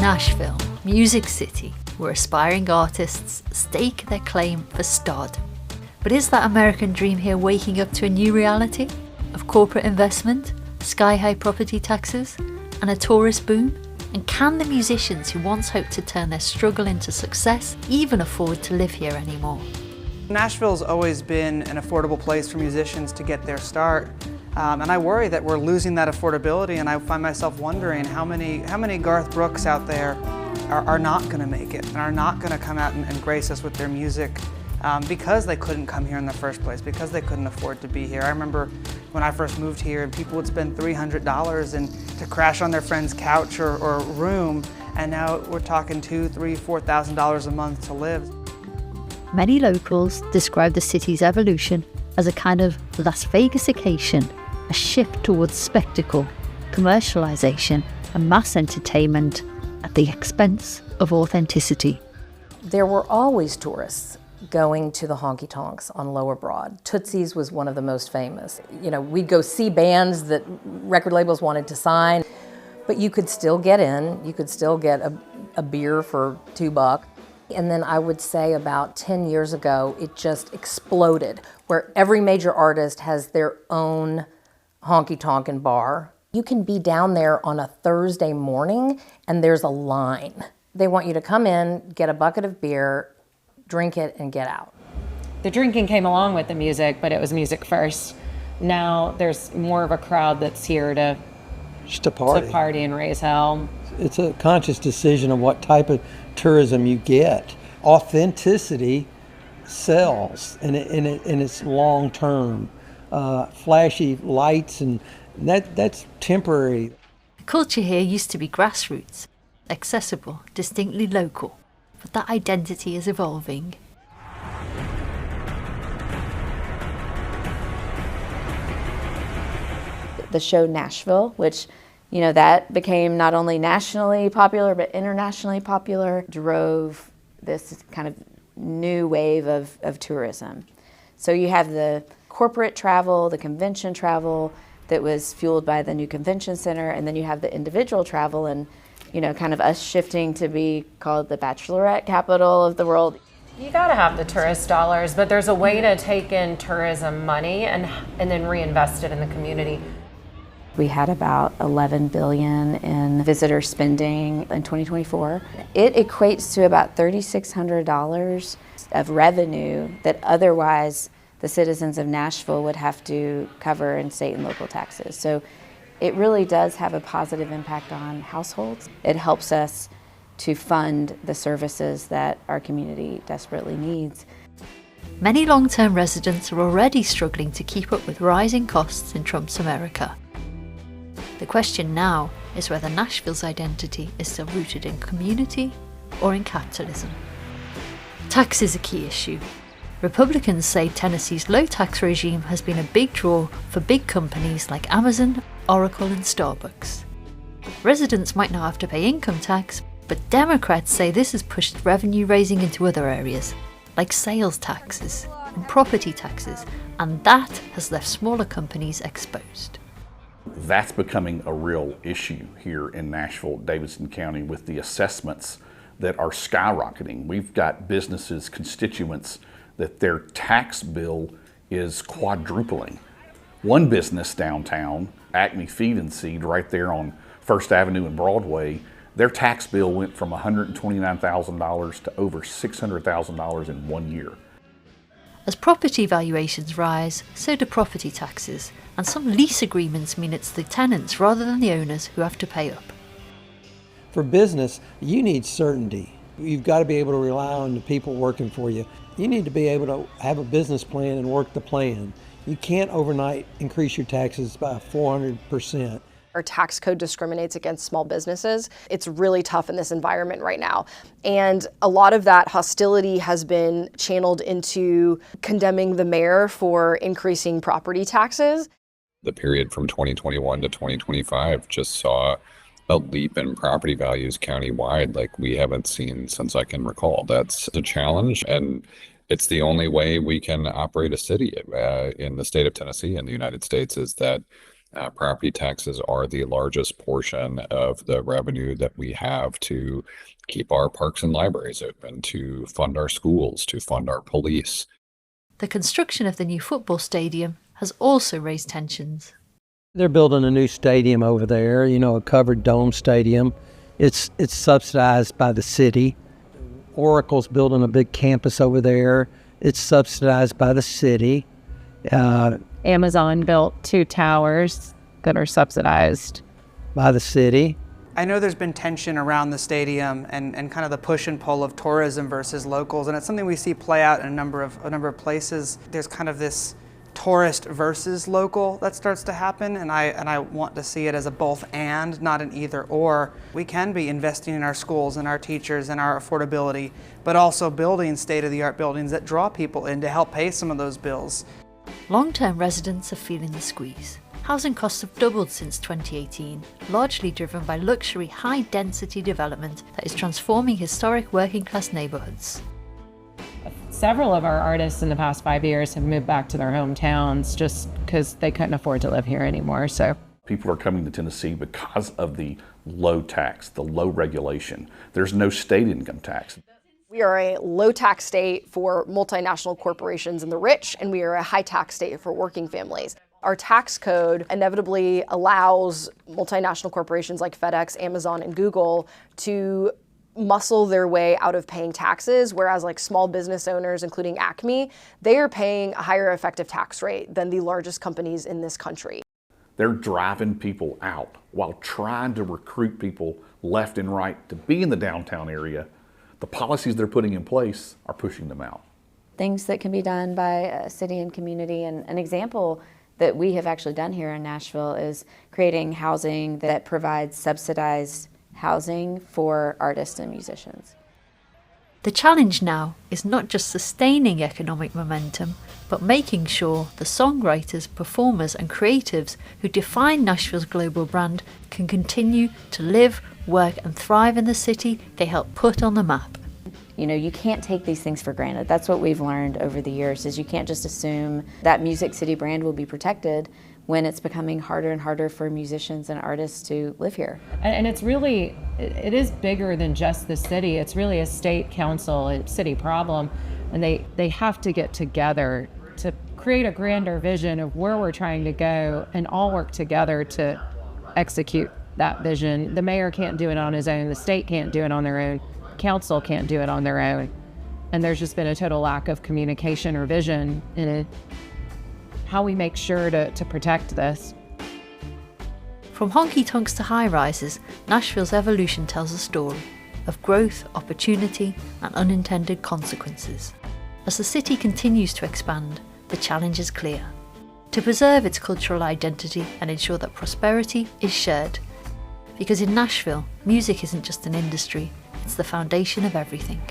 Nashville, Music City, where aspiring artists stake their claim for stardom. But is that American dream here waking up to a new reality of corporate investment, sky-high property taxes, and a tourist boom? And can the musicians who once hoped to turn their struggle into success even afford to live here anymore? Nashville's always been an affordable place for musicians to get their start. And I worry that we're losing that affordability, and I find myself wondering how many Garth Brooks out there are not going to make it and are not going to come out and grace us with their music because they couldn't come here in the first place, because they couldn't afford to be here. I remember when I first moved here and people would spend $300 to crash on their friend's couch or room, and now we're talking $2,000, $3,000, $4,000 a month to live. Many locals describe the city's evolution as a kind of Las Vegasification, a shift towards spectacle, commercialization, and mass entertainment at the expense of authenticity. There were always tourists going to the honky-tonks on Lower Broad. Tootsie's was one of the most famous. You know, we'd go see bands that record labels wanted to sign, but you could still get in. You could still get a beer for $2. And then I would say about 10 years ago, it just exploded, where every major artist has their own honky-tonk and bar. You can be down there on a Thursday morning and there's a line. They want you to come in, get a bucket of beer, drink it, and get out. The drinking came along with the music, but it was music first. Now there's more of a crowd that's here to party and raise hell. It's a conscious decision of what type of tourism you get. Authenticity sells, and it's long term. Flashy lights and that's temporary. The culture here used to be grassroots, accessible, distinctly local, but that identity is evolving. The show Nashville, which, you know, that became not only nationally popular but internationally popular, drove this kind of new wave of tourism. So you have the corporate travel, the convention travel that was fueled by the new convention center, and then you have the individual travel and, you know, kind of us shifting to be called the bachelorette capital of the world. You gotta have the tourist dollars, but there's a way to take in tourism money and then reinvest it in the community. We had about 11 billion in visitor spending in 2024. It equates to about $3,600 of revenue that otherwise the citizens of Nashville would have to cover in state and local taxes. So it really does have a positive impact on households. It helps us to fund the services that our community desperately needs. Many long-term residents are already struggling to keep up with rising costs in Trump's America. The question now is whether Nashville's identity is still rooted in community or in capitalism. Tax is a key issue. Republicans say Tennessee's low tax regime has been a big draw for big companies like Amazon, Oracle, and Starbucks. Residents might now have to pay income tax, but Democrats say this has pushed revenue raising into other areas, like sales taxes and property taxes, and that has left smaller companies exposed. That's becoming a real issue here in Nashville, Davidson County, with the assessments that are skyrocketing. We've got businesses, constituents, that their tax bill is quadrupling. One business downtown, Acme Feed and Seed, right there on First Avenue and Broadway, their tax bill went from $129,000 to over $600,000 in 1 year. As property valuations rise, so do property taxes, and some lease agreements mean it's the tenants rather than the owners who have to pay up. For business, you need certainty. You've got to be able to rely on the people working for you. You need to be able to have a business plan and work the plan. You can't overnight increase your taxes by 400%. Our tax code discriminates against small businesses. It's really tough in this environment right now. And a lot of that hostility has been channeled into condemning the mayor for increasing property taxes. The period from 2021 to 2025 just saw a leap in property values countywide like we haven't seen since I can recall. That's a challenge, and it's the only way we can operate a city in the state of Tennessee and the United States, is that Property taxes are the largest portion of the revenue that we have to keep our parks and libraries open, to fund our schools, to fund our police. The construction of the new football stadium has also raised tensions. They're building a new stadium over there, a covered dome stadium. It's subsidized by the city. Oracle's building a big campus over there. It's subsidized by the city. Amazon built 2 towers that are subsidized by the city. I know there's been tension around the stadium and kind of the push and pull of tourism versus locals, and it's something we see play out in a number of places. There's kind of this tourist versus local that starts to happen, and I want to see it as a both and, not an either or. We can be investing in our schools and our teachers and our affordability, but also building state-of-the-art buildings that draw people in to help pay some of those bills. Long-term residents are feeling the squeeze. Housing costs have doubled since 2018, largely driven by luxury, high-density development that is transforming historic working-class neighbourhoods. Several of our artists in the past 5 years have moved back to their hometowns just because they couldn't afford to live here anymore. So people are coming to Tennessee because of the low tax, the low regulation. There's no state income tax. We are a low tax state for multinational corporations and the rich, and we are a high tax state for working families. Our tax code inevitably allows multinational corporations like FedEx, Amazon, and Google to muscle their way out of paying taxes, whereas like small business owners, including Acme, they are paying a higher effective tax rate than the largest companies in this country. They're driving people out while trying to recruit people left and right to be in the downtown area. The policies they're putting in place are pushing them out. Things that can be done by city and community, and an example that we have actually done here in Nashville is creating housing that provides subsidized housing for artists and musicians. The challenge now is not just sustaining economic momentum, but making sure the songwriters, performers and creatives who define Nashville's global brand can continue to live, work and thrive in the city they help put on the map. You can't take these things for granted. That's what we've learned over the years, is you can't just assume that Music City brand will be protected when it's becoming harder and harder for musicians and artists to live here. And it's really, it is bigger than just the city. It's really a state council, a city problem. And they have to get together to create a grander vision of where we're trying to go and all work together to execute that vision. The mayor can't do it on his own. The state can't do it on their own. Council can't do it on their own. And there's just been a total lack of communication or vision in how we make sure to protect this. From honky-tonks to high-rises, Nashville's evolution tells a story of growth, opportunity and unintended consequences. As the city continues to expand, the challenge is clear: to preserve its cultural identity and ensure that prosperity is shared. Because in Nashville, music isn't just an industry, it's the foundation of everything.